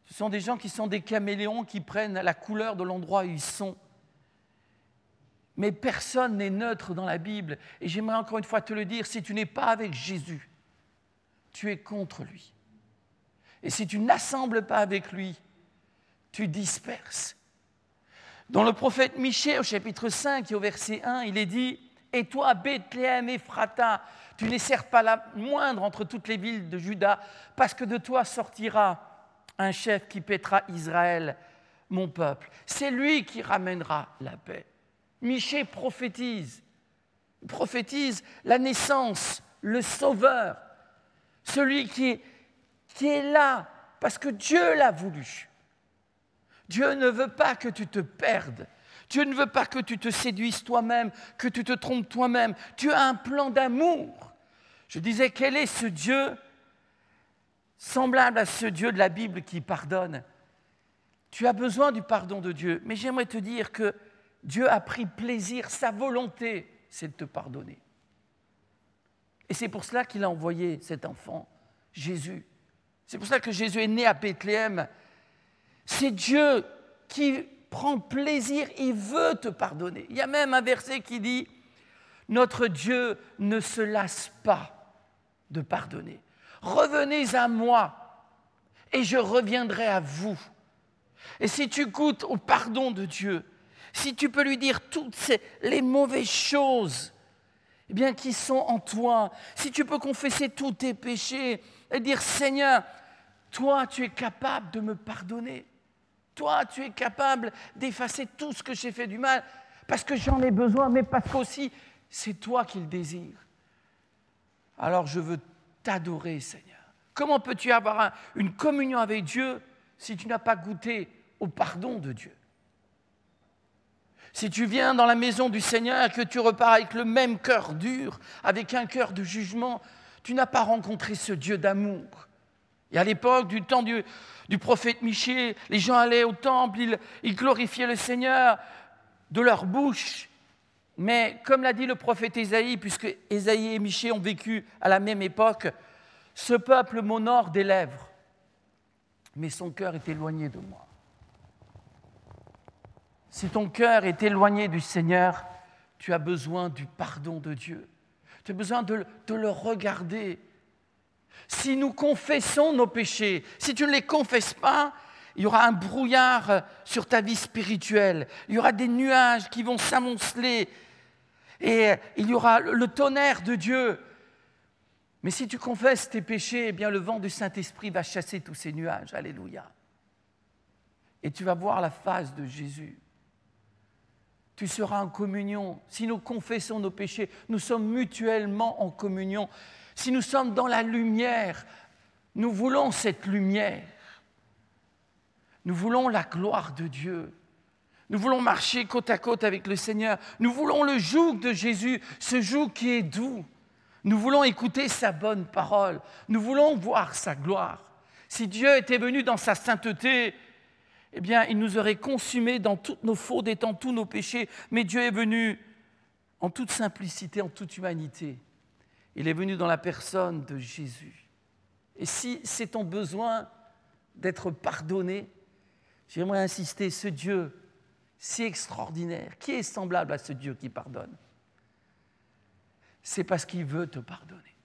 Ce sont des gens qui sont des caméléons qui prennent la couleur de l'endroit où ils sont. Mais personne n'est neutre dans la Bible. Et j'aimerais encore une fois te le dire, si tu n'es pas avec Jésus, tu es contre lui. Et si tu n'assembles pas avec lui, tu disperses. Dans le prophète Michée, au chapitre 5 et au verset 1, il est dit « Et toi, Bethléem Ephrata, tu n'es certes pas la moindre entre toutes les villes de Juda, parce que de toi sortira un chef qui paîtra Israël, mon peuple. C'est lui qui ramènera la paix. » Michée prophétise la naissance, le Sauveur, celui qui est là parce que Dieu l'a voulu. Dieu ne veut pas que tu te perdes. Dieu ne veut pas que tu te séduises toi-même, que tu te trompes toi-même. Dieu a un plan d'amour. Je disais, quel est ce Dieu semblable à ce Dieu de la Bible qui pardonne? Tu as besoin du pardon de Dieu, mais j'aimerais te dire que Dieu a pris plaisir, sa volonté, c'est de te pardonner. Et c'est pour cela qu'il a envoyé cet enfant, Jésus. C'est pour ça que Jésus est né à Bethléem. C'est Dieu qui prend plaisir, il veut te pardonner. Il y a même un verset qui dit « Notre Dieu ne se lasse pas de pardonner. Revenez à moi et je reviendrai à vous. » Et si tu goûtes au pardon de Dieu, si tu peux lui dire toutes les mauvaises choses qui sont en toi, si tu peux confesser tous tes péchés et dire « Seigneur, toi tu es capable de me pardonner. Toi tu es capable d'effacer tout ce que j'ai fait du mal parce que j'en ai besoin, mais parce qu'aussi c'est toi qui le désires. Alors je veux t'adorer, Seigneur. » Comment peux-tu avoir une communion avec Dieu si tu n'as pas goûté au pardon de Dieu? Si tu viens dans la maison du Seigneur et que tu repars avec le même cœur dur, avec un cœur de jugement, tu n'as pas rencontré ce Dieu d'amour. Et à l'époque, du temps du prophète Michée, les gens allaient au temple, ils glorifiaient le Seigneur de leur bouche. Mais comme l'a dit le prophète Ésaïe, puisque Ésaïe et Michée ont vécu à la même époque, ce peuple m'honore des lèvres, mais son cœur est éloigné de moi. Si ton cœur est éloigné du Seigneur, tu as besoin du pardon de Dieu. Tu as besoin de le regarder. Si nous confessons nos péchés, si tu ne les confesses pas, il y aura un brouillard sur ta vie spirituelle. Il y aura des nuages qui vont s'amonceler. Et il y aura le tonnerre de Dieu. Mais si tu confesses tes péchés, eh bien le vent du Saint-Esprit va chasser tous ces nuages. Alléluia. Et tu vas voir la face de Jésus. Tu seras en communion. Si nous confessons nos péchés, nous sommes mutuellement en communion. Si nous sommes dans la lumière, nous voulons cette lumière. Nous voulons la gloire de Dieu. Nous voulons marcher côte à côte avec le Seigneur. Nous voulons le joug de Jésus, ce joug qui est doux. Nous voulons écouter sa bonne parole. Nous voulons voir sa gloire. Si Dieu était venu dans sa sainteté, eh bien, il nous aurait consumés dans toutes nos fautes et dans tous nos péchés. Mais Dieu est venu en toute simplicité, en toute humanité. Il est venu dans la personne de Jésus. Et si c'est ton besoin d'être pardonné, j'aimerais insister, ce Dieu si extraordinaire, qui est semblable à ce Dieu qui pardonne? C'est parce qu'il veut te pardonner.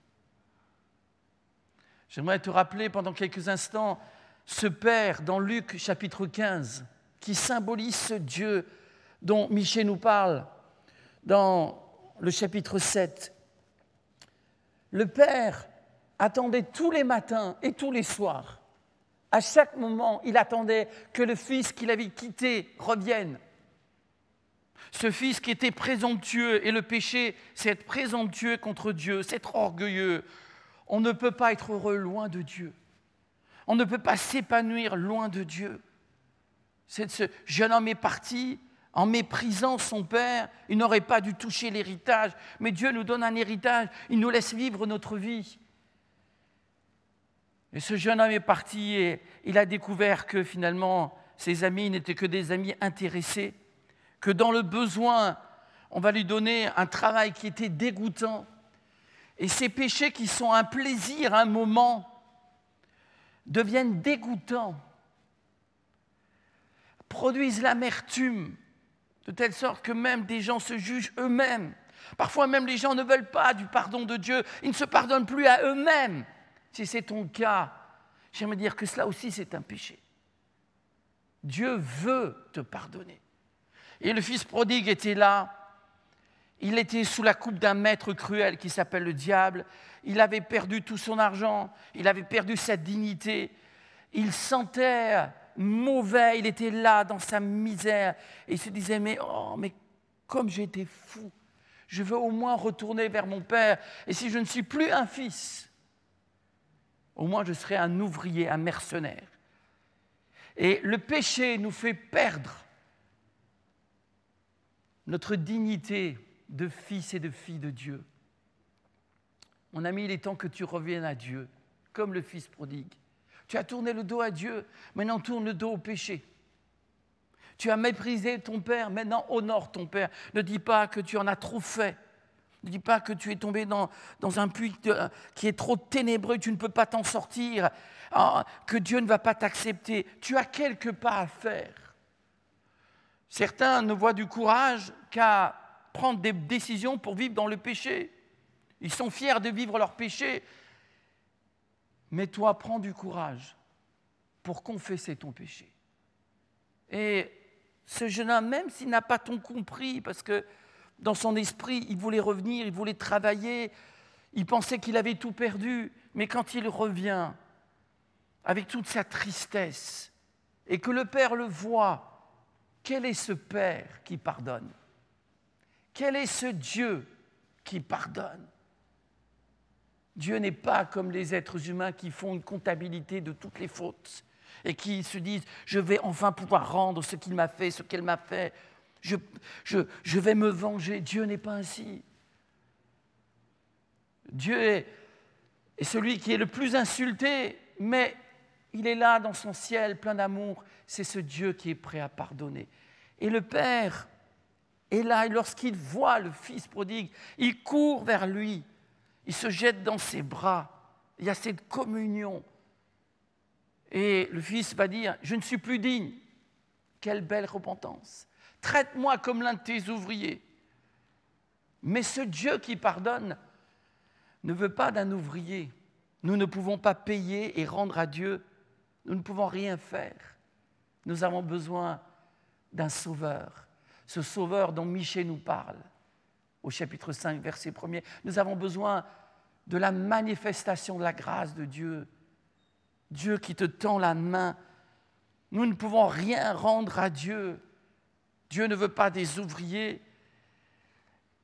J'aimerais te rappeler pendant quelques instants ce Père dans Luc chapitre 15 qui symbolise ce Dieu dont Michée nous parle dans le chapitre 7. Le Père attendait tous les matins et tous les soirs. À chaque moment, il attendait que le Fils qu'il avait quitté revienne. Ce Fils qui était présomptueux, et le péché, c'est être présomptueux contre Dieu, c'est être orgueilleux. On ne peut pas être heureux loin de Dieu. On ne peut pas s'épanouir loin de Dieu. Ce jeune homme est parti en méprisant son père. Il n'aurait pas dû toucher l'héritage, mais Dieu nous donne un héritage. Il nous laisse vivre notre vie. Et ce jeune homme est parti et il a découvert que finalement, ses amis n'étaient que des amis intéressés, que dans le besoin, on va lui donner un travail qui était dégoûtant. Et ces péchés qui sont un plaisir, un moment, deviennent dégoûtants, produisent l'amertume, de telle sorte que même des gens se jugent eux-mêmes. Parfois même les gens ne veulent pas du pardon de Dieu, ils ne se pardonnent plus à eux-mêmes. Si c'est ton cas, j'aimerais dire que cela aussi c'est un péché. Dieu veut te pardonner. Et le fils prodigue était là, il était sous la coupe d'un maître cruel qui s'appelle le diable. Il avait perdu tout son argent, il avait perdu sa dignité, il sentait mauvais, il était là dans sa misère. Et il se disait, mais comme j'ai été fou, je veux au moins retourner vers mon père. Et si je ne suis plus un fils, au moins je serai un ouvrier, un mercenaire. Et le péché nous fait perdre notre dignité de fils et de filles de Dieu. Mon ami, il est temps que tu reviennes à Dieu, comme le fils prodigue. Tu as tourné le dos à Dieu, maintenant tourne le dos au péché. Tu as méprisé ton père, maintenant honore ton père. Ne dis pas que tu en as trop fait. Ne dis pas que tu es tombé dans un puits qui est trop ténébreux, tu ne peux pas t'en sortir, que Dieu ne va pas t'accepter. Tu as quelque part à faire. Certains ne voient du courage qu'à prendre des décisions pour vivre dans le péché. Ils sont fiers de vivre leur péché. Mais toi, prends du courage pour confesser ton péché. Et ce jeune homme, même s'il n'a pas tout compris, parce que dans son esprit, il voulait revenir, il voulait travailler, il pensait qu'il avait tout perdu, mais quand il revient avec toute sa tristesse et que le Père le voit, quel est ce Père qui pardonne? Quel est ce Dieu qui pardonne? Dieu n'est pas comme les êtres humains qui font une comptabilité de toutes les fautes et qui se disent « je vais enfin pouvoir rendre ce qu'il m'a fait, ce qu'elle m'a fait, je vais me venger ». Dieu n'est pas ainsi. Dieu est celui qui est le plus insulté, mais il est là dans son ciel plein d'amour. C'est ce Dieu qui est prêt à pardonner. Et le Père est là, et lorsqu'il voit le Fils prodigue, il court vers lui. Il se jette dans ses bras. Il y a cette communion. Et le fils va dire, je ne suis plus digne. Quelle belle repentance. Traite-moi comme l'un de tes ouvriers. Mais ce Dieu qui pardonne ne veut pas d'un ouvrier. Nous ne pouvons pas payer et rendre à Dieu. Nous ne pouvons rien faire. Nous avons besoin d'un sauveur. Ce sauveur dont Michée nous parle au chapitre 5, verset 1er. Nous avons besoin de la manifestation de la grâce de Dieu. Dieu qui te tend la main. Nous ne pouvons rien rendre à Dieu. Dieu ne veut pas des ouvriers.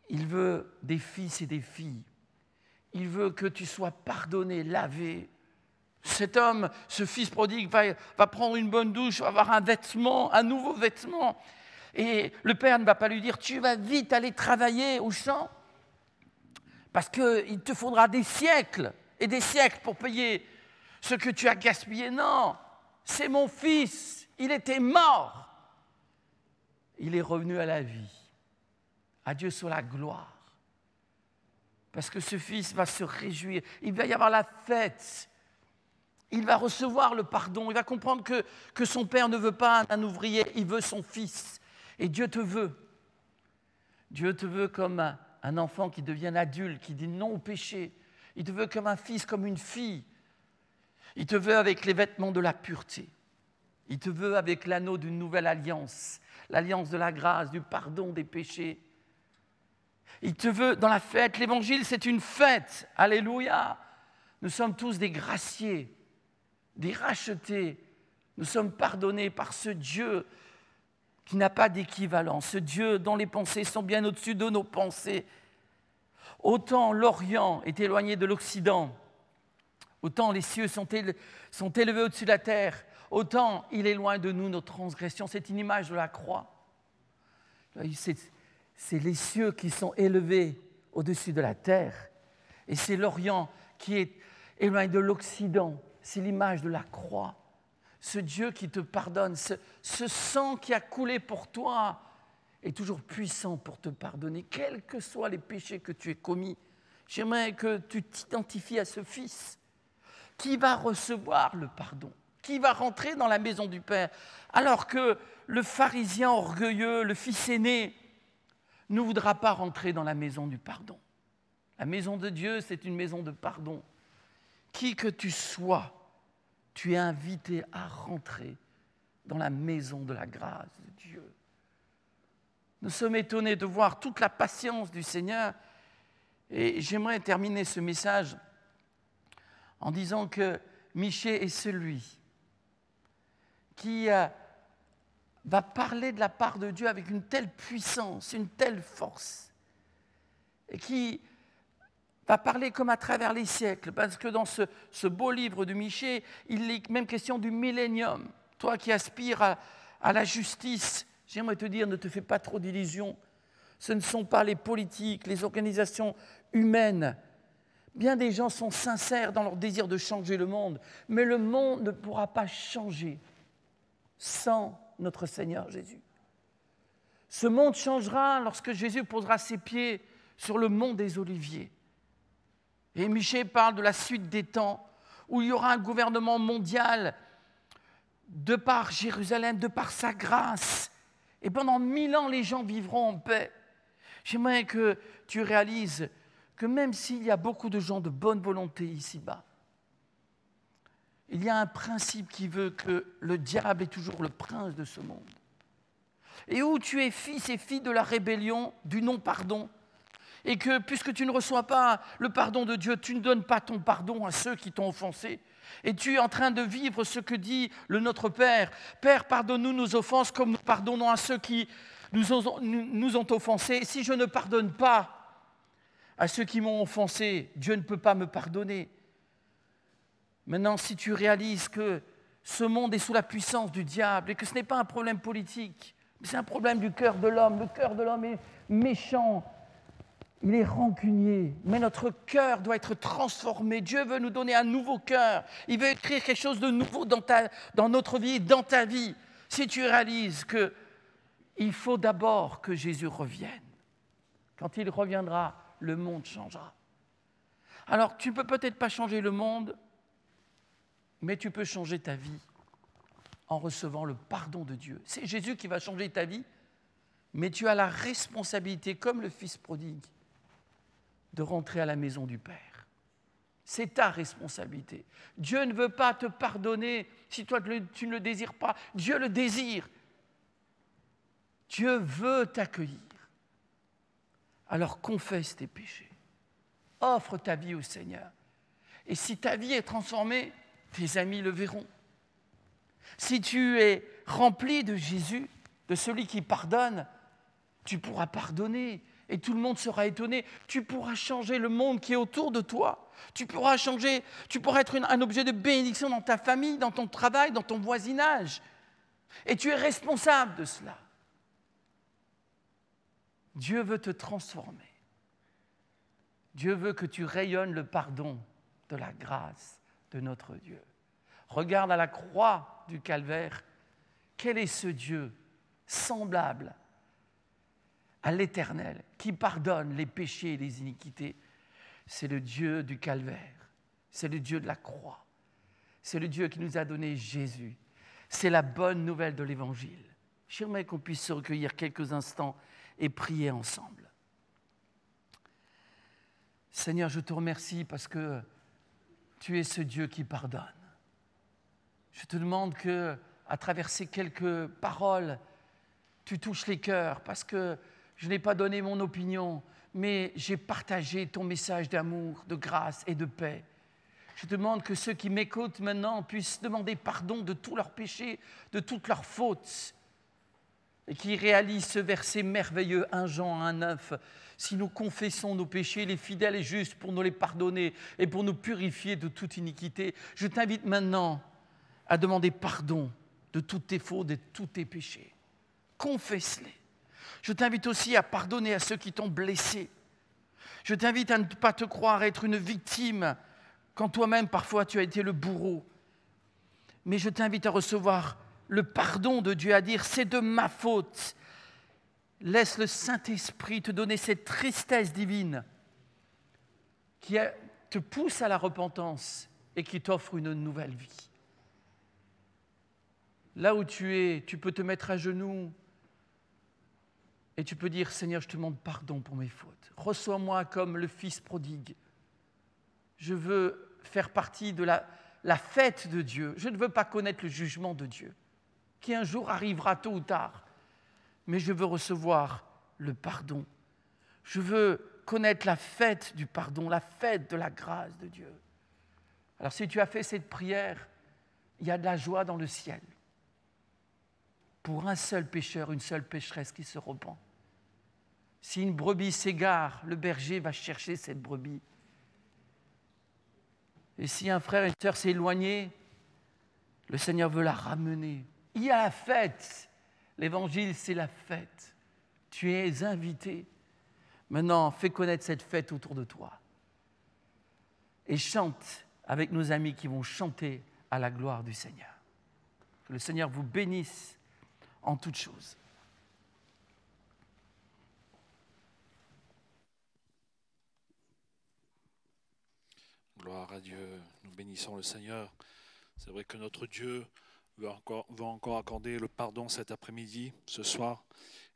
Il veut des fils et des filles. Il veut que tu sois pardonné, lavé. Cet homme, ce fils prodigue, va prendre une bonne douche, va avoir un vêtement, un nouveau vêtement. Et le père ne va pas lui dire, tu vas vite aller travailler au champ, parce qu'il te faudra des siècles et des siècles pour payer ce que tu as gaspillé. Non, c'est mon fils, il était mort. Il est revenu à la vie. À Dieu soit la gloire. Parce que ce fils va se réjouir, il va y avoir la fête. Il va recevoir le pardon, il va comprendre que son père ne veut pas un ouvrier, il veut son fils. Et Dieu te veut. Dieu te veut comme un enfant qui devient adulte, qui dit non au péché. Il te veut comme un fils, comme une fille. Il te veut avec les vêtements de la pureté. Il te veut avec l'anneau d'une nouvelle alliance, l'alliance de la grâce, du pardon des péchés. Il te veut dans la fête. L'évangile, c'est une fête. Alléluia. Nous sommes tous des graciés, des rachetés. Nous sommes pardonnés par ce Dieu qui n'a pas d'équivalent, ce Dieu dont les pensées sont bien au-dessus de nos pensées. Autant l'Orient est éloigné de l'Occident, autant les cieux sont élevés au-dessus de la terre, autant il est loin de nous nos transgressions. C'est une image de la croix. C'est les cieux qui sont élevés au-dessus de la terre, et c'est l'Orient qui est éloigné de l'Occident. C'est l'image de la croix. Ce Dieu qui te pardonne, ce sang qui a coulé pour toi est toujours puissant pour te pardonner, quels que soient les péchés que tu aies commis. J'aimerais que tu t'identifies à ce Fils qui va recevoir le pardon, qui va rentrer dans la maison du Père, alors que le pharisien orgueilleux, le fils aîné, ne voudra pas rentrer dans la maison du pardon. La maison de Dieu, c'est une maison de pardon. Qui que tu sois, tu es invité à rentrer dans la maison de la grâce de Dieu. Nous sommes étonnés de voir toute la patience du Seigneur. Et j'aimerais terminer ce message en disant que Michée est celui qui va parler de la part de Dieu avec une telle puissance, une telle force, et qui va parler comme à travers les siècles, parce que dans ce beau livre de Michée, il est même question du millénium. Toi qui aspires à la justice, j'aimerais te dire, ne te fais pas trop d'illusions. Ce ne sont pas les politiques, les organisations humaines. Bien des gens sont sincères dans leur désir de changer le monde, mais le monde ne pourra pas changer sans notre Seigneur Jésus. Ce monde changera lorsque Jésus posera ses pieds sur le mont des Oliviers. Et Michée parle de la suite des temps, où il y aura un gouvernement mondial de par Jérusalem, de par sa grâce. Et pendant 1000 ans, les gens vivront en paix. J'aimerais que tu réalises que même s'il y a beaucoup de gens de bonne volonté ici-bas, il y a un principe qui veut que le diable est toujours le prince de ce monde. Et où tu es fils et fille de la rébellion, du non-pardon, et que puisque tu ne reçois pas le pardon de Dieu, tu ne donnes pas ton pardon à ceux qui t'ont offensé. Et tu es en train de vivre ce que dit le Notre Père. Père, pardonne-nous nos offenses comme nous pardonnons à ceux qui nous ont offensés. Si je ne pardonne pas à ceux qui m'ont offensé, Dieu ne peut pas me pardonner. Maintenant, si tu réalises que ce monde est sous la puissance du diable et que ce n'est pas un problème politique, mais c'est un problème du cœur de l'homme. Le cœur de l'homme est méchant. Il est rancunier, mais notre cœur doit être transformé. Dieu veut nous donner un nouveau cœur. Il veut écrire quelque chose de nouveau dans notre vie, dans ta vie. Si tu réalises qu'il faut d'abord que Jésus revienne. Quand il reviendra, le monde changera. Alors, tu ne peux peut-être pas changer le monde, Mais tu peux changer ta vie en recevant le pardon de Dieu. C'est Jésus qui va changer ta vie, mais tu as la responsabilité, comme le fils prodigue, de rentrer à la maison du Père. C'est ta responsabilité. Dieu ne veut pas te pardonner si toi tu ne le désires pas. Dieu le désire. Dieu veut t'accueillir. Alors confesse tes péchés. Offre ta vie au Seigneur. Et si ta vie est transformée, tes amis le verront. Si tu es rempli de Jésus, de celui qui pardonne, tu pourras pardonner et tout le monde sera étonné. Tu pourras changer le monde qui est autour de toi. Tu pourras être un objet de bénédiction dans ta famille, dans ton travail, dans ton voisinage. Et tu es responsable de cela. Dieu veut te transformer. Dieu veut que tu rayonnes le pardon de la grâce de notre Dieu. Regarde à la croix du Calvaire. Quel est ce Dieu semblable à l'Éternel qui pardonne les péchés et les iniquités? C'est le Dieu du Calvaire. C'est le Dieu de la croix. C'est le Dieu qui nous a donné Jésus. C'est la bonne nouvelle de l'Évangile. J'aimerais qu'on puisse se recueillir quelques instants et prier ensemble. Seigneur, je te remercie parce que tu es ce Dieu qui pardonne. Je te demande que, à travers ces quelques paroles, tu touches les cœurs parce que je n'ai pas donné mon opinion, mais j'ai partagé ton message d'amour, de grâce et de paix. Je demande que ceux qui m'écoutent maintenant puissent demander pardon de tous leurs péchés, de toutes leurs fautes, et qui réalisent ce verset merveilleux, 1 Jean 1,9. Si nous confessons nos péchés, il est fidèle et juste pour nous les pardonner et pour nous purifier de toute iniquité. Je t'invite maintenant à demander pardon de toutes tes fautes et de tous tes péchés. Confesse-les. Je t'invite aussi à pardonner à ceux qui t'ont blessé. Je t'invite à ne pas te croire être une victime quand toi-même, parfois, tu as été le bourreau. Mais je t'invite à recevoir le pardon de Dieu, à dire « c'est de ma faute ». Laisse le Saint-Esprit te donner cette tristesse divine qui te pousse à la repentance et qui t'offre une nouvelle vie. Là où tu es, tu peux te mettre à genoux et tu peux dire « Seigneur, je te demande pardon pour mes fautes. Reçois-moi comme le Fils prodigue. Je veux faire partie de la fête de Dieu. Je ne veux pas connaître le jugement de Dieu, qui un jour arrivera tôt ou tard. Mais je veux recevoir le pardon. Je veux connaître la fête du pardon, la fête de la grâce de Dieu. » Alors si tu as fait cette prière, il y a de la joie dans le ciel. Pour un seul pécheur, une seule pécheresse qui se repent. Si une brebis s'égare, le berger va chercher cette brebis. Et si un frère et une sœur s'est éloigné, le Seigneur veut la ramener. Il y a la fête. L'Évangile, c'est la fête. Tu es invité. Maintenant, fais connaître cette fête autour de toi. Et chante avec nos amis qui vont chanter à la gloire du Seigneur. Que le Seigneur vous bénisse en toutes choses. Gloire à Dieu, nous bénissons le Seigneur. C'est vrai que notre Dieu veut encore accorder le pardon cet après-midi, ce soir.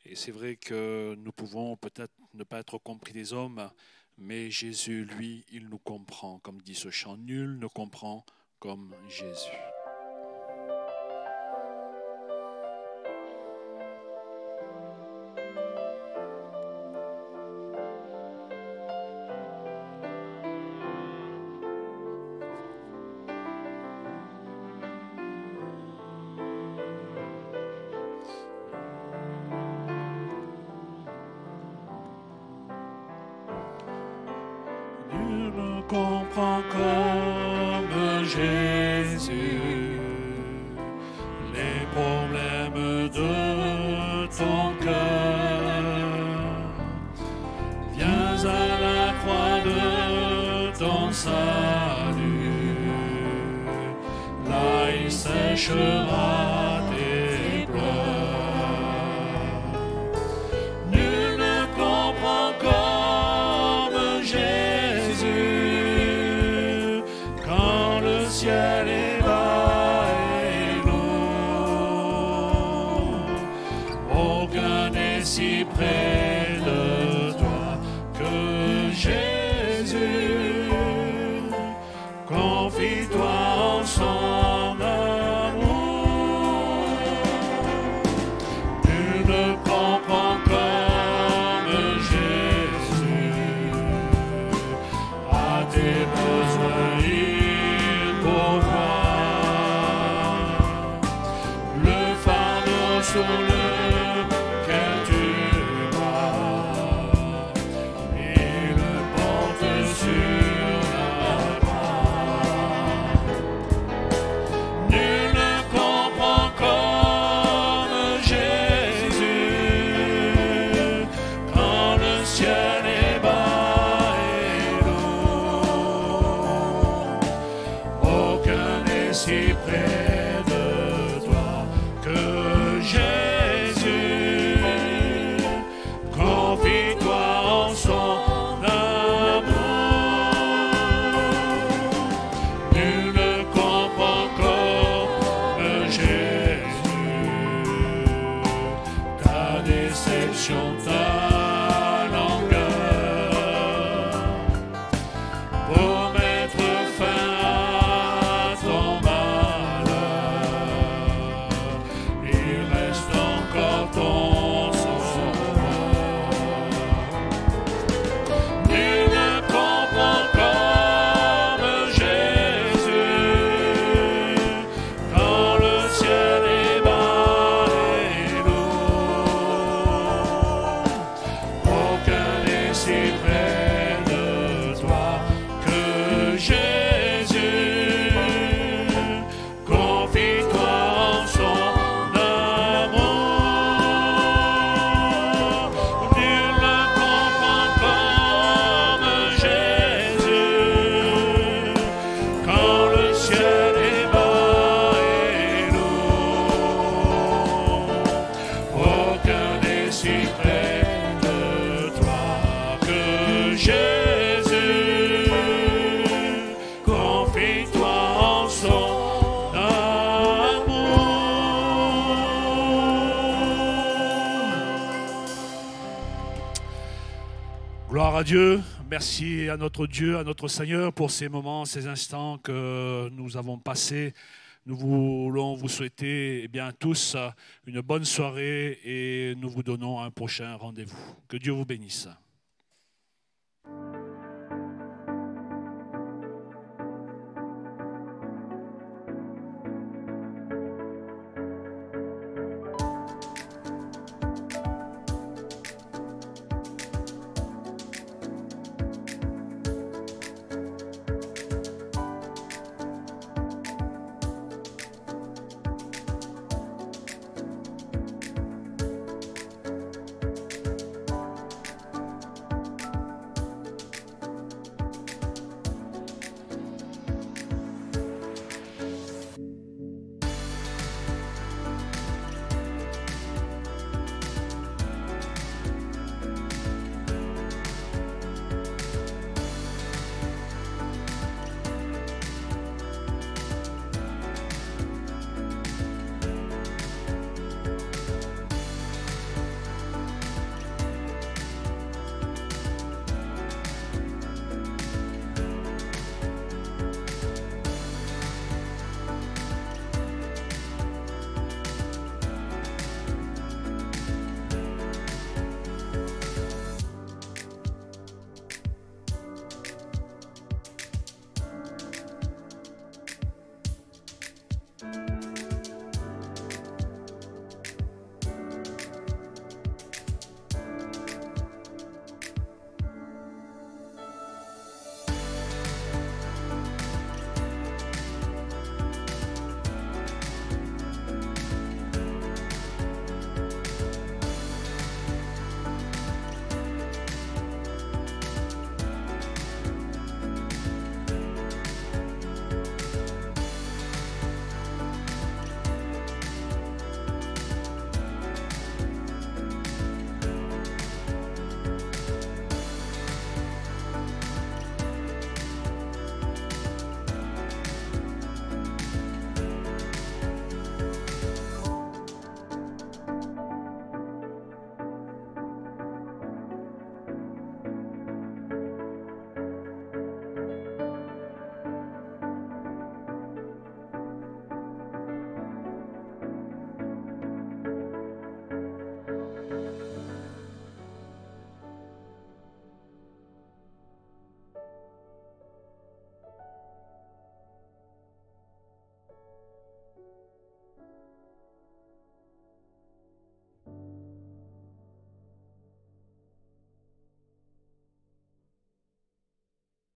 Et c'est vrai que nous pouvons peut-être ne pas être compris des hommes, mais Jésus, lui, il nous comprend. Comme dit ce chant, nul ne comprend comme Jésus. Comprends comme Jésus les problèmes de ton cœur. Viens à la croix de ton salut, là il séchera tes pleurs. Nul ne comprend comme Jésus. Ciel est bas. si près de toi que Jésus, confie-toi en son amour. Nul ne comprend comme Jésus à tes besoins il pourvoit. Le fardeau sur lequel tu vas, il le porte sur la croix. Nul ne comprend comme Jésus quand le ciel est bas et lourd. Aucun n'est si près de toi que Jésus. Confie-toi en son amour. Nul ne comprend comme Jésus ta déception, ta langueur, pour mettre fin à ton malheur. Il reste encore ton sauveur. Nul ne comprend comme Jésus quand le ciel est bas et lourd. Aucun n'est si près de toi que Jésus. Confie-toi en son amour. Nul ne comprend comme Jésus quand le ciel est bas et lourd. Aucun n'est si près de toi que Jésus. Confie-toi en son amour. Gloire à Dieu. Merci à notre Dieu, à notre Seigneur pour ces moments, ces instants que nous avons passés. Nous voulons vous souhaiter tous une bonne soirée et nous vous donnons un prochain rendez-vous. Que Dieu vous bénisse.